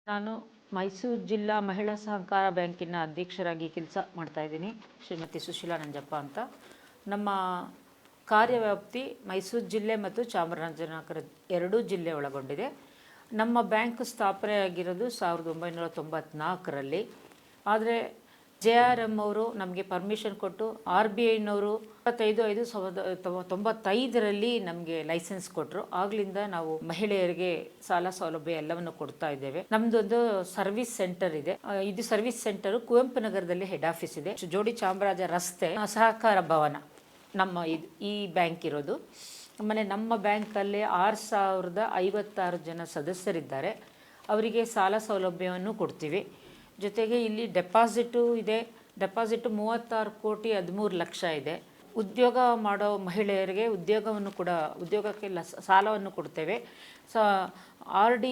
ನಾನು ಮೈಸೂರು ಜಿಲ್ಲಾ ಮಹಿಳಾ ಸಹಕಾರ ಬ್ಯಾಂಕಿನ ಅಧ್ಯಕ್ಷರಾಗಿ ಕೆಲಸ ಮಾಡ್ತಾಯಿದ್ದೀನಿ. ಶ್ರೀಮತಿ ಸುಶೀಲಾ ನಂಜಪ್ಪ ಅಂತ. ನಮ್ಮ ಕಾರ್ಯವ್ಯಾಪ್ತಿ ಮೈಸೂರು ಜಿಲ್ಲೆ ಮತ್ತು ಚಾಮರಾಜನಗರ ಎರಡೂ ಜಿಲ್ಲೆ ಒಳಗೊಂಡಿದೆ. ನಮ್ಮ ಬ್ಯಾಂಕ್ ಸ್ಥಾಪನೆಯಾಗಿರೋದು 1994ರಲ್ಲಿ. ಆದರೆ JRM ಅವರು ನಮಗೆ ಪರ್ಮಿಷನ್ ಕೊಟ್ಟು RBIನವರು 25/5/1995ರಲ್ಲಿ ನಮಗೆ ಲೈಸೆನ್ಸ್ ಕೊಟ್ಟರು. ಆಗಲಿಂದ ನಾವು ಮಹಿಳೆಯರಿಗೆ ಸಾಲ ಸೌಲಭ್ಯ ಎಲ್ಲವನ್ನು ಕೊಡ್ತಾ ಇದ್ದೇವೆ. ನಮ್ಮದೊಂದು ಸರ್ವಿಸ್ ಸೆಂಟರ್ ಇದೆ. ಇದು ಸರ್ವಿಸ್ ಸೆಂಟರು ಕುವೆಂಪು ನಗರದಲ್ಲಿ ಹೆಡ್ ಆಫೀಸ್ ಇದೆ. ಜೋಡಿ ಚಾಮರಾಜ ರಸ್ತೆ ಸಹಕಾರ ಭವನ ನಮ್ಮ ಈ ಬ್ಯಾಂಕ್ ಇರೋದು. ಆಮೇಲೆ ನಮ್ಮ ಬ್ಯಾಂಕಲ್ಲಿ 6056 ಜನ ಸದಸ್ಯರಿದ್ದಾರೆ. ಅವರಿಗೆ ಸಾಲ ಸೌಲಭ್ಯವನ್ನು ಕೊಡ್ತೀವಿ. ಜೊತೆಗೆ ಇಲ್ಲಿ ಡೆಪಾಸಿಟು ಇದೆ. ಡೆಪಾಸಿಟು 36,13,00,000 ಇದೆ. ಉದ್ಯೋಗ ಮಾಡೋ ಮಹಿಳೆಯರಿಗೆ ಉದ್ಯೋಗಕ್ಕೆ ಸಾಲವನ್ನು ಕೊಡ್ತೇವೆ. RD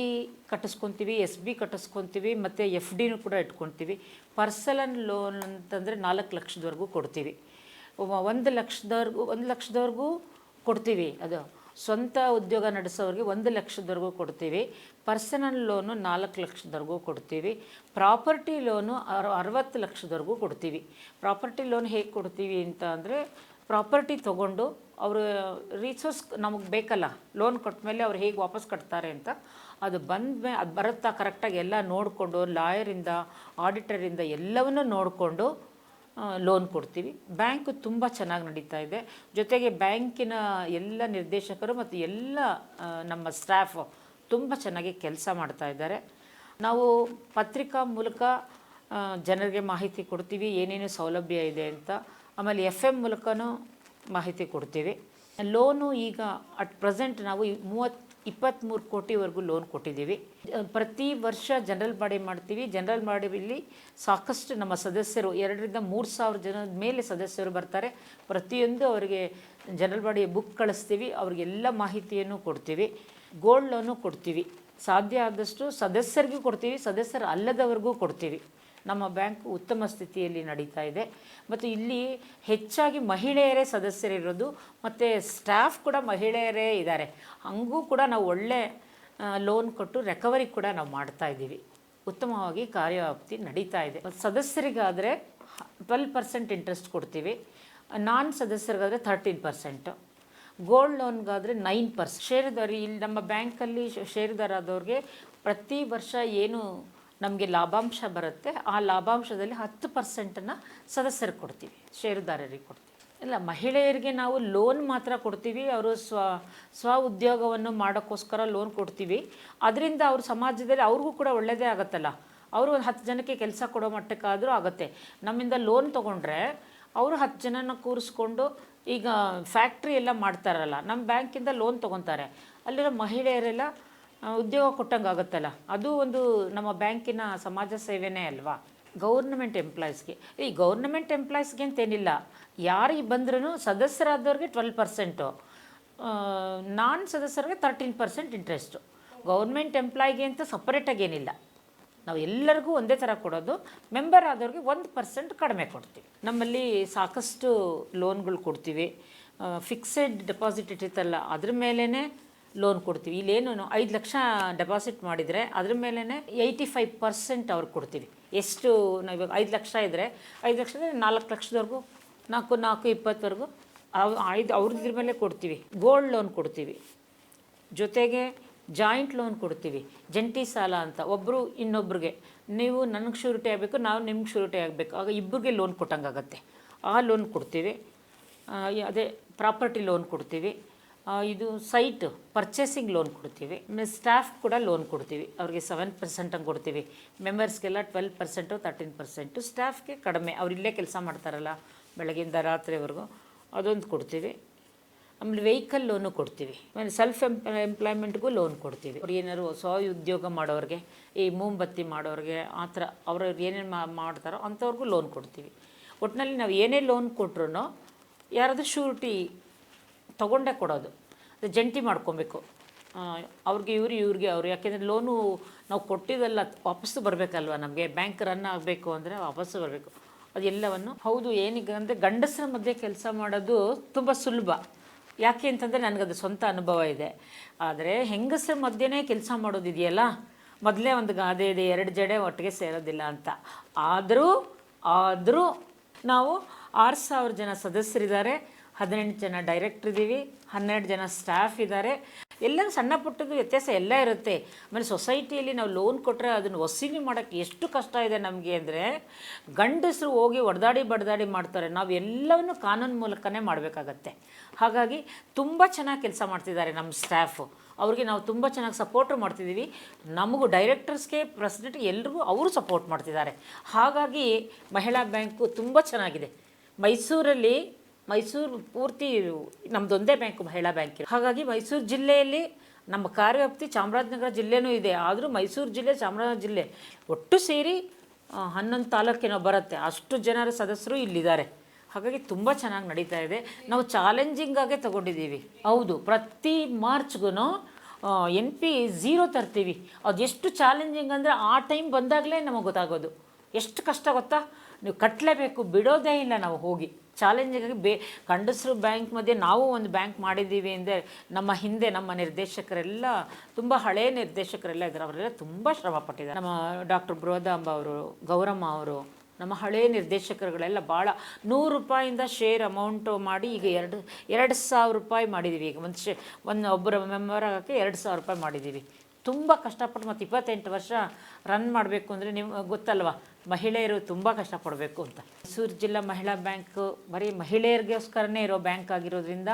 ಕಟ್ಟಿಸ್ಕೊತೀವಿ, SB ಕಟ್ಟಿಸ್ಕೊತೀವಿ, ಮತ್ತು FDನೂ ಕೂಡ ಇಟ್ಕೊತೀವಿ. ಪರ್ಸನಲ್ ಲೋನ್ ಅಂತಂದರೆ 4 ಲಕ್ಷದವರೆಗೂ ಕೊಡ್ತೀವಿ. 1 ಲಕ್ಷದವರೆಗೂ ಕೊಡ್ತೀವಿ. ಅದು ಸ್ವಂತ ಉದ್ಯೋಗ ನಡೆಸೋರಿಗೆ 1 ಲಕ್ಷದವರೆಗೂ ಕೊಡ್ತೀವಿ. ಪರ್ಸನಲ್ ಲೋನು 4 ಲಕ್ಷದವರೆಗೂ ಕೊಡ್ತೀವಿ. ಪ್ರಾಪರ್ಟಿ ಲೋನು 60 ಲಕ್ಷದವರೆಗೂ ಕೊಡ್ತೀವಿ. ಪ್ರಾಪರ್ಟಿ ಲೋನ್ ಹೇಗೆ ಕೊಡ್ತೀವಿ ಅಂತ ಅಂದರೆ, ಪ್ರಾಪರ್ಟಿ ತೊಗೊಂಡು ಅವರು ರಿಸೋರ್ಸ್ ನಮಗೆ ಬೇಕಲ್ಲ, ಲೋನ್ ಕೊಟ್ಟ ಮೇಲೆ ಅವ್ರು ಹೇಗೆ ವಾಪಸ್ ಕಟ್ತಾರೆ ಅಂತ ಅದು ಅದು ಬರುತ್ತಾ ಕರೆಕ್ಟಾಗಿ ಎಲ್ಲ ನೋಡಿಕೊಂಡು, ಲಾಯರಿಂದ ಆಡಿಟರಿಂದ ಎಲ್ಲವನ್ನೂ ನೋಡಿಕೊಂಡು ಲೋನ್ ಕೊಡ್ತೀವಿ. ಬ್ಯಾಂಕು ತುಂಬ ಚೆನ್ನಾಗಿ ನಡೀತಾ ಇದೆ. ಜೊತೆಗೆ ಬ್ಯಾಂಕಿನ ಎಲ್ಲ ನಿರ್ದೇಶಕರು ಮತ್ತು ಎಲ್ಲ ನಮ್ಮ ಸ್ಟಾಫ್ ತುಂಬ ಚೆನ್ನಾಗಿ ಕೆಲಸ ಮಾಡ್ತಾ ಇದ್ದಾರೆ. ನಾವು ಪತ್ರಿಕಾ ಮೂಲಕ ಜನರಿಗೆ ಮಾಹಿತಿ ಕೊಡ್ತೀವಿ, ಏನೇನು ಸೌಲಭ್ಯ ಇದೆ ಅಂತ. ಆಮೇಲೆ FM ಮೂಲಕನೂ ಮಾಹಿತಿ ಕೊಡ್ತೀವಿ. ಲೋನು ಈಗ ಅಟ್ ಪ್ರೆಸೆಂಟ್ ನಾವು 23 ಕೋಟಿವರೆಗೂ ಲೋನ್ ಕೊಟ್ಟಿದ್ದೀವಿ. ಪ್ರತಿ ವರ್ಷ ಜನರಲ್ ಬಾಡಿ ಮಾಡ್ತೀವಿ. ಜನರಲ್ ಬಾಡಿಯಲ್ಲಿ ಸಾಕಷ್ಟು ನಮ್ಮ ಸದಸ್ಯರು 2,000-3,000 ಜನದ ಮೇಲೆ ಸದಸ್ಯರು ಬರ್ತಾರೆ. ಪ್ರತಿಯೊಂದು ಅವರಿಗೆ ಜನರಲ್ ಬಾಡಿ ಬುಕ್ ಕಳಿಸ್ತೀವಿ. ಅವ್ರಿಗೆಲ್ಲ ಮಾಹಿತಿಯನ್ನು ಕೊಡ್ತೀವಿ. ಗೋಲ್ಡ್ ಲೋನು ಕೊಡ್ತೀವಿ. ಸಾಧ್ಯ ಆದಷ್ಟು ಸದಸ್ಯರಿಗೂ ಕೊಡ್ತೀವಿ, ಸದಸ್ಯರು ಅಲ್ಲದವರೆಗೂ ಕೊಡ್ತೀವಿ. ನಮ್ಮ ಬ್ಯಾಂಕು ಉತ್ತಮ ಸ್ಥಿತಿಯಲ್ಲಿ ನಡೀತಾ ಇದೆ. ಮತ್ತು ಇಲ್ಲಿ ಹೆಚ್ಚಾಗಿ ಮಹಿಳೆಯರೇ ಸದಸ್ಯರಿರೋದು, ಮತ್ತು ಸ್ಟಾಫ್ ಕೂಡ ಮಹಿಳೆಯರೇ ಇದ್ದಾರೆ. ಹಂಗೂ ಕೂಡ ನಾವು ಒಳ್ಳೆ ಲೋನ್ ಕೊಟ್ಟು ರಿಕವರಿ ಕೂಡ ನಾವು ಮಾಡ್ತಾಯಿದ್ದೀವಿ. ಉತ್ತಮವಾಗಿ ಕಾರ್ಯವ್ಯಾಪ್ತಿ ನಡೀತಾ ಇದೆ. ಸದಸ್ಯರಿಗಾದರೆ 12% ಇಂಟ್ರೆಸ್ಟ್ ಕೊಡ್ತೀವಿ. ನಾನ್ ಸದಸ್ಯರಿಗಾದರೆ 13%. ಗೋಲ್ಡ್ ಲೋನ್ಗಾದರೆ 9%. ಷೇರುದಾರಿ ಇಲ್ಲಿ ನಮ್ಮ ಬ್ಯಾಂಕಲ್ಲಿ ಷೇರುದಾರದವ್ರಿಗೆ ಪ್ರತಿ ವರ್ಷ ಏನು ನಮಗೆ ಲಾಭಾಂಶ ಬರುತ್ತೆ, ಆ ಲಾಭಾಂಶದಲ್ಲಿ 10%ನ್ನು ಸದಸ್ಯರಿಗೆ ಕೊಡ್ತೀವಿ, ಷೇರುದಾರರಿಗೆ ಕೊಡ್ತೀವಿ. ಇಲ್ಲ, ಮಹಿಳೆಯರಿಗೆ ನಾವು ಲೋನ್ ಮಾತ್ರ ಕೊಡ್ತೀವಿ. ಅವರು ಸ್ವ ಉದ್ಯೋಗವನ್ನು ಮಾಡೋಕ್ಕೋಸ್ಕರ ಲೋನ್ ಕೊಡ್ತೀವಿ. ಅದರಿಂದ ಅವ್ರ ಸಮಾಜದಲ್ಲಿ ಅವ್ರಿಗೂ ಕೂಡ ಒಳ್ಳೆಯದೇ ಆಗುತ್ತಲ್ಲ. ಅವರು ಒಂದು 10 ಜನಕ್ಕೆ ಕೆಲಸ ಕೊಡೋ ಮಟ್ಟಕ್ಕಾದರೂ ಆಗುತ್ತೆ. ನಮ್ಮಿಂದ ಲೋನ್ ತೊಗೊಂಡ್ರೆ ಅವರು 10 ಜನನ ಕೂರಿಸ್ಕೊಂಡು, ಈಗ ಫ್ಯಾಕ್ಟ್ರಿ ಎಲ್ಲ ಮಾಡ್ತಾರಲ್ಲ, ನಮ್ಮ ಬ್ಯಾಂಕಿಂದ ಲೋನ್ ತೊಗೊತಾರೆ. ಅಲ್ಲಿರೋ ಮಹಿಳೆಯರೆಲ್ಲ ಉದ್ಯೋಗ ಕೊಟ್ಟಂಗೆ ಆಗುತ್ತಲ್ಲ. ಅದು ಒಂದು ನಮ್ಮ ಬ್ಯಾಂಕಿನ ಸಮಾಜ ಸೇವೆನೇ ಅಲ್ವಾ. ಗೌರ್ನಮೆಂಟ್ ಎಂಪ್ಲಾಯೀಸ್ಗೆ, ಈ ಗೌರ್ನಮೆಂಟ್ ಎಂಪ್ಲಾಯೀಸ್ಗೆ ಅಂತೇನಿಲ್ಲ, ಯಾರಿಗೆ ಬಂದ್ರೂ ಸದಸ್ಯರಾದವ್ರಿಗೆ 12%, ನಾನ್ ಸದಸ್ಯರಿಗೆ 13% ಇಂಟ್ರೆಸ್ಟು. ಗೌರ್ಮೆಂಟ್ ಎಂಪ್ಲಾಯಿಗೆ ಅಂತ ಸಪ್ರೇಟಾಗೇನಿಲ್ಲ, ನಾವು ಎಲ್ಲರಿಗೂ ಒಂದೇ ಥರ ಕೊಡೋದು. ಮೆಂಬರ್ ಆದವ್ರಿಗೆ 1% ಕಡಿಮೆ ಕೊಡ್ತೀವಿ. ನಮ್ಮಲ್ಲಿ ಸಾಕಷ್ಟು ಲೋನ್ಗಳು ಕೊಡ್ತೀವಿ. ಫಿಕ್ಸೆಡ್ ಡೆಪಾಸಿಟ್ ಇಟ್ಟಿರ್ತಲ್ಲ, ಅದ್ರ ಮೇಲೇ ಲೋನ್ ಕೊಡ್ತೀವಿ. ಇಲ್ಲೇನು 5 ಲಕ್ಷ ಡೆಪಾಸಿಟ್ ಮಾಡಿದರೆ ಅದ್ರ ಮೇಲೇ 85% ಅವ್ರಿಗೆ ಕೊಡ್ತೀವಿ. ಎಷ್ಟು ನಾವು ಇವಾಗ 5 ಲಕ್ಷ ಇದ್ದರೆ 5 ಲಕ್ಷ 4 ಲಕ್ಷದವರೆಗೂ, 4-20ವರೆಗೂ ಅವ್ರದ್ರ ಮೇಲೆ ಕೊಡ್ತೀವಿ. ಗೋಲ್ಡ್ ಲೋನ್ ಕೊಡ್ತೀವಿ. ಜೊತೆಗೆ ಜಾಯಿಂಟ್ ಲೋನ್ ಕೊಡ್ತೀವಿ. ಜಂಟಿ ಸಾಲ ಅಂತ, ಒಬ್ಬರು ಇನ್ನೊಬ್ರಿಗೆ, ನೀವು ನನಗೆ ಶ್ಯೂರಿಟಿ ಆಗಬೇಕು, ನಾವು ನಿಮ್ಗೆ ಶ್ಯೂರಿಟಿ ಆಗಬೇಕು, ಆಗ ಇಬ್ಬರಿಗೆ ಲೋನ್ ಕೊಟ್ಟಂಗಾಗತ್ತೆ. ಆ ಲೋನ್ ಕೊಡ್ತೀವಿ. ಅದೇ ಪ್ರಾಪರ್ಟಿ ಲೋನ್ ಕೊಡ್ತೀವಿ. ಇದು ಸೈಟ್ ಪರ್ಚೇಸಿಂಗ್ ಲೋನ್ ಕೊಡ್ತೀವಿ. ಸ್ಟಾಫ್ ಕೂಡ ಲೋನ್ ಕೊಡ್ತೀವಿ. ಅವ್ರಿಗೆ 7% ಹಂಗೆ ಕೊಡ್ತೀವಿ. ಮೆಂಬರ್ಸ್ಗೆಲ್ಲ 12%, 13%. ಸ್ಟಾಫ್ಗೆ ಕಡಿಮೆ, ಅವ್ರಿಲ್ಲೇ ಕೆಲಸ ಮಾಡ್ತಾರಲ್ಲ ಬೆಳಗಿಂದ ರಾತ್ರಿವರೆಗೂ, ಅದೊಂದು ಕೊಡ್ತೀವಿ. ಆಮೇಲೆ ವೆಹಿಕಲ್ ಲೋನು ಕೊಡ್ತೀವಿ. ಆಮೇಲೆ ಸೆಲ್ಫ್ ಎಂಪ್ಲಾಯ್ಮೆಂಟ್ಗೂ ಲೋನ್ ಕೊಡ್ತೀವಿ. ಅವ್ರು ಏನಾದ್ರು ಸ್ವ ಉದ್ಯೋಗ ಮಾಡೋರಿಗೆ, ಈ ಮೂಂಬತ್ತಿ ಮಾಡೋರಿಗೆ, ಆ ಥರ ಅವರು ಏನೇನು ಮಾಡ್ತಾರೋ ಅಂಥವ್ರಿಗೂ ಲೋನ್ ಕೊಡ್ತೀವಿ. ಒಟ್ಟಿನಲ್ಲಿ ನಾವು ಏನೇ ಲೋನ್ ಕೊಟ್ರು ಯಾರಾದರೂ ಶ್ಯೂರಿಟಿ ತೊಗೊಂಡೇ ಕೊಡೋದು. ಜಂಟಿ ಮಾಡ್ಕೊಬೇಕು. ಅವ್ರಿಗೆ ಇವ್ರಿಗೆ ಅವರು, ಯಾಕೆಂದರೆ ಲೋನು ನಾವು ಕೊಟ್ಟಿದ್ದೆಲ್ಲ ವಾಪಸ್ಸು ಬರಬೇಕಲ್ವ. ನಮಗೆ ಬ್ಯಾಂಕ್ ರನ್ ಆಗಬೇಕು ಅಂದರೆ ವಾಪಸ್ಸು ಬರಬೇಕು. ಅದೆಲ್ಲವನ್ನು ಹೌದು. ಏನೀಗ ಅಂದರೆ ಗಂಡಸರ ಮಧ್ಯೆ ಕೆಲಸ ಮಾಡೋದು ತುಂಬ ಸುಲಭ. ಯಾಕೆ ಅಂತಂದರೆ ನನಗದು ಸ್ವಂತ ಅನುಭವ ಇದೆ. ಆದರೆ ಹೆಂಗಸರ ಮಧ್ಯೆನೇ ಕೆಲಸ ಮಾಡೋದಿದೆಯಲ್ಲ, ಮೊದಲೇ ಒಂದು ಗಾದೆ ಇದೆ, 2 ಜಡೆ ಒಟ್ಟಿಗೆ ಸೇರೋದಿಲ್ಲ ಅಂತ. ಆದರೂ ನಾವು 6,000 ಜನ ಸದಸ್ಯರಿದ್ದಾರೆ, 18 ಜನ ಡೈರೆಕ್ಟ್ರ್ ಇದ್ದೀವಿ, 12 ಜನ ಸ್ಟಾಫ್ ಇದ್ದಾರೆ. ಎಲ್ಲರೂ ಸಣ್ಣ ಪುಟ್ಟದ್ದು ವ್ಯತ್ಯಾಸ ಎಲ್ಲ ಇರುತ್ತೆ. ಆಮೇಲೆ ಸೊಸೈಟಿಯಲ್ಲಿ ನಾವು ಲೋನ್ ಕೊಟ್ಟರೆ ಅದನ್ನು ವಸೂಲಿ ಮಾಡೋಕ್ಕೆ ಎಷ್ಟು ಕಷ್ಟ ಇದೆ ನಮಗೆ ಅಂದರೆ, ಗಂಡಸರು ಹೋಗಿ ಬಡ್ದಾಡಿ ಮಾಡ್ತಾರೆ. ನಾವು ಎಲ್ಲವನ್ನು ಕಾನೂನು ಮೂಲಕನೇ ಮಾಡಬೇಕಾಗತ್ತೆ. ಹಾಗಾಗಿ ತುಂಬ ಚೆನ್ನಾಗಿ ಕೆಲಸ ಮಾಡ್ತಿದ್ದಾರೆ ನಮ್ಮ ಸ್ಟಾಫು. ಅವ್ರಿಗೆ ನಾವು ತುಂಬ ಚೆನ್ನಾಗಿ ಸಪೋರ್ಟು ಮಾಡ್ತಿದ್ದೀವಿ. ನಮಗೂ ಡೈರೆಕ್ಟರ್ಸ್ಗೆ, ಪ್ರೆಸಿಡೆಂಟ್ಗೆ ಎಲ್ರಿಗೂ ಅವರು ಸಪೋರ್ಟ್ ಮಾಡ್ತಿದ್ದಾರೆ. ಹಾಗಾಗಿ ಮಹಿಳಾ ಬ್ಯಾಂಕು ತುಂಬ ಚೆನ್ನಾಗಿದೆ. ಮೈಸೂರು ಪೂರ್ತಿ ನಮ್ಮದೊಂದೇ ಬ್ಯಾಂಕು, ಮಹಿಳಾ ಬ್ಯಾಂಕ್. ಹಾಗಾಗಿ ಮೈಸೂರು ಜಿಲ್ಲೆಯಲ್ಲಿ ನಮ್ಮ ಕಾರ್ಯವ್ಯಾಪ್ತಿ ಚಾಮರಾಜನಗರ ಜಿಲ್ಲೆನೂ ಇದೆ. ಆದರೂ ಮೈಸೂರು ಜಿಲ್ಲೆ, ಚಾಮರಾಜನಗರ ಜಿಲ್ಲೆ ಒಟ್ಟು ಸೇರಿ 11 ತಾಲೂಕಿನೋ ಬರುತ್ತೆ. ಅಷ್ಟು ಜನರ ಸದಸ್ಯರು ಇಲ್ಲಿದ್ದಾರೆ. ಹಾಗಾಗಿ ತುಂಬ ಚೆನ್ನಾಗಿ ನಡೀತಾ ಇದೆ. ನಾವು ಚಾಲೆಂಜಿಂಗಾಗೆ ತೊಗೊಂಡಿದ್ದೀವಿ. ಹೌದು, ಪ್ರತಿ ಮಾರ್ಚ್ಗೂ NP0 ತರ್ತೀವಿ. ಅದು ಎಷ್ಟು ಚಾಲೆಂಜಿಂಗ್ ಅಂದರೆ ಆ ಟೈಮ್ ಬಂದಾಗಲೇ ನಮಗೆ ಗೊತ್ತಾಗೋದು ಎಷ್ಟು ಕಷ್ಟ ಗೊತ್ತಾ. ನೀವು ಕಟ್ಟಲೇಬೇಕು, ಬಿಡೋದೇ ಇಲ್ಲ. ನಾವು ಹೋಗಿ ಚಾಲೆಂಜಿಗಾಗಿ ಗಂಡಸರು ಬ್ಯಾಂಕ್ ಮಧ್ಯೆ ನಾವು ಒಂದು ಬ್ಯಾಂಕ್ ಮಾಡಿದ್ದೀವಿ ಅಂದರೆ ನಮ್ಮ ನಿರ್ದೇಶಕರೆಲ್ಲ ತುಂಬ ಹಳೆಯ ನಿರ್ದೇಶಕರೆಲ್ಲ ಇದ್ದಾರೆ. ಅವರೆಲ್ಲ ತುಂಬ ಶ್ರಮ ಪಟ್ಟಿದ್ದಾರೆ. ನಮ್ಮ ಡಾಕ್ಟರ್ ಬೃಹದಾಂಬ ಅವರು, ಗೌರಮ್ಮ ಅವರು, ನಮ್ಮ ಹಳೆಯ ನಿರ್ದೇಶಕರುಗಳೆಲ್ಲ ಭಾಳ 100 ರೂಪಾಯಿಂದ ಶೇರ್ ಅಮೌಂಟು ಮಾಡಿ ಈಗ 2,000 ರೂಪಾಯಿ ಮಾಡಿದ್ದೀವಿ. ಈಗ ಒಬ್ಬರ ಮೆಂಬರ್ ಆಗೋಕ್ಕೆ 2,000 ರೂಪಾಯಿ ಮಾಡಿದ್ದೀವಿ. ತುಂಬ ಕಷ್ಟಪಟ್ಟು ಮತ್ತು 28 ವರ್ಷ ರನ್ ಮಾಡಬೇಕು ಅಂದರೆ ನಿಮ್ಗೆ ಗೊತ್ತಲ್ವ, ಮಹಿಳೆಯರು ತುಂಬ ಕಷ್ಟಪಡಬೇಕು ಅಂತ. ಮೈಸೂರು ಜಿಲ್ಲಾ ಮಹಿಳಾ ಬ್ಯಾಂಕು ಬರೀ ಮಹಿಳೆಯರಿಗೋಸ್ಕರನೇ ಇರೋ ಬ್ಯಾಂಕ್ ಆಗಿರೋದ್ರಿಂದ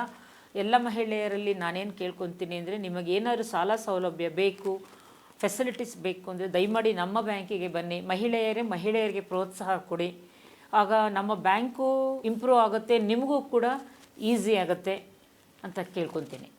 ಎಲ್ಲ ಮಹಿಳೆಯರಲ್ಲಿ ನಾನೇನು ಕೇಳ್ಕೊತೀನಿ ಅಂದರೆ, ನಿಮಗೇನಾದ್ರು ಸಾಲ ಸೌಲಭ್ಯ ಬೇಕು, ಫೆಸಿಲಿಟೀಸ್ ಬೇಕು ಅಂದರೆ ದಯಮಾಡಿ ನಮ್ಮ ಬ್ಯಾಂಕಿಗೆ ಬನ್ನಿ. ಮಹಿಳೆಯರಿಗೆ ಪ್ರೋತ್ಸಾಹ ಕೊಡಿ. ಆಗ ನಮ್ಮ ಬ್ಯಾಂಕು ಇಂಪ್ರೂವ್ ಆಗುತ್ತೆ, ನಿಮಗೂ ಕೂಡ ಈಸಿ ಆಗುತ್ತೆ ಅಂತ ಕೇಳ್ಕೊತೀನಿ.